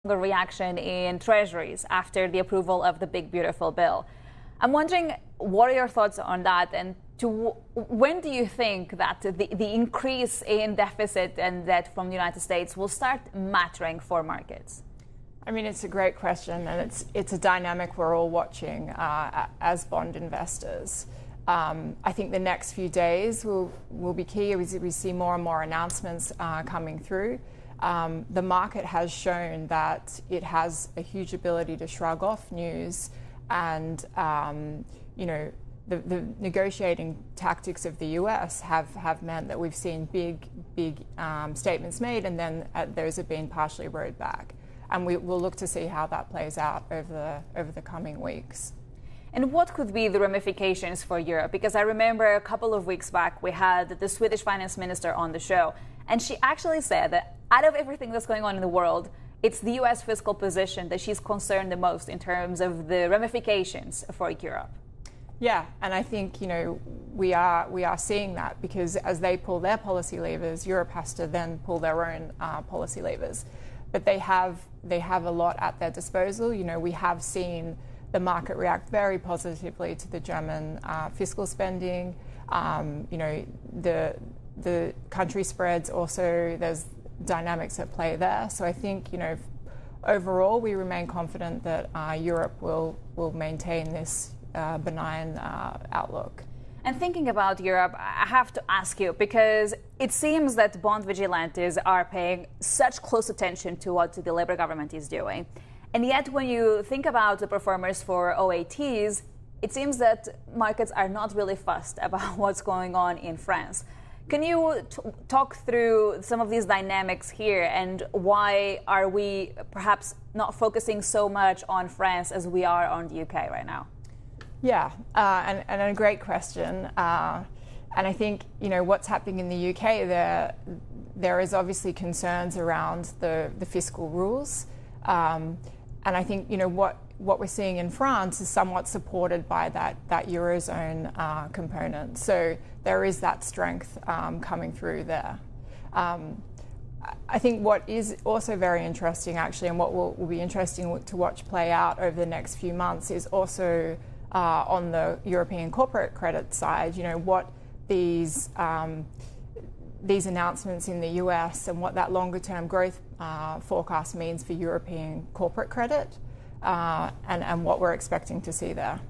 reaction in treasuries after the approval of the big beautiful bill. I'm wondering, what are your thoughts on that, and when do you think that the increase in deficit and debt from the United States will start mattering for markets? I mean, it's a great question, and it's a dynamic we're all watching as bond investors. I think the next few days will be key as we see more and more announcements coming through. The market has shown that it has a huge ability to shrug off news, and the negotiating tactics of the US have meant that we've seen big statements made, and then those have been partially rowed back. And we'll look to see how that plays out over the coming weeks. And what could be the ramifications for Europe? Because I remember a couple of weeks back we had the Swedish finance minister on the show, and she actually said that out of everything that's going on in the world, it's the US fiscal position that she's concerned the most in terms of the ramifications for Europe. Yeah, and I think we are seeing that, because as they pull their policy levers, Europe has to then pull their own policy levers. But they have a lot at their disposal. We have seen the market react very positively to the German fiscal spending. The country spreads also, there's dynamics at play there. So I think overall we remain confident that Europe will maintain this benign outlook. And thinking about Europe, I have to ask you, because it seems that bond vigilantes are paying such close attention to what the Labour government is doing. And yet when you think about the performers for OATs, it seems that markets are not really fussed about what's going on in France. Can you talk through some of these dynamics here, and why are we perhaps not focusing so much on France as we are on the UK right now? Yeah, and a great question. And I think what's happening in the UK, there is obviously concerns around the fiscal rules, and I think what we're seeing in France is somewhat supported by that Eurozone component. So there is that strength coming through there. I think what is also very interesting, actually, and what will be interesting to watch play out over the next few months, is also on the European corporate credit side, what these announcements in the US and what that longer-term growth forecast means for European corporate credit, and what we're expecting to see there.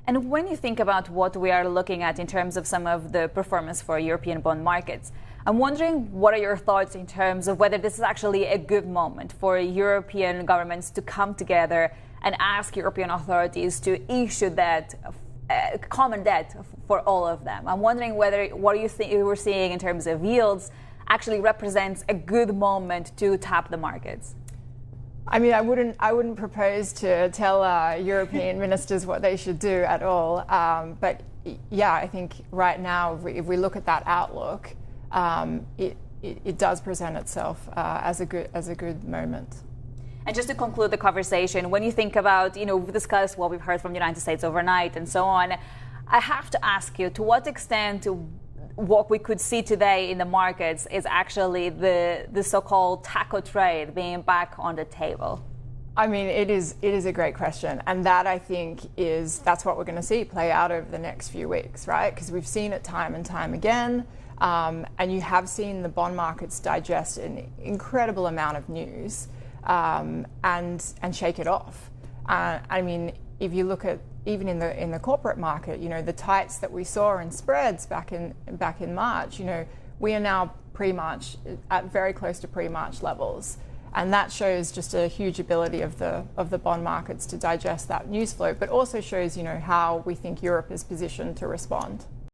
And when you think about what we are looking at in terms of some of the performance for European bond markets, I'm wondering, what are your thoughts in terms of whether this is actually a good moment for European governments to come together and ask European authorities to issue that common debt for all of them? I'm wondering whether what you think we're seeing in terms of yields actually represents a good moment to tap the markets. I mean, I wouldn't propose to tell European ministers what they should do at all. But yeah, I think right now, if we look at that outlook, it does present itself as a good moment. And just to conclude the conversation, when you think about, we've discussed what we've heard from the United States overnight and so on, I have to ask you, to what extent what we could see today in the markets is actually the so-called taco trade being back on the table? I mean, it is a great question. And that, I think, that's what we're going to see play out over the next few weeks, right? Because we've seen it time and time again. And you have seen the bond markets digest an incredible amount of news. And shake it off. I mean, if you look at even in the corporate market, the tights that we saw in spreads back in March, we are now pre-March at very close to pre-March levels, and that shows just a huge ability of the bond markets to digest that news flow, but also shows how we think Europe is positioned to respond.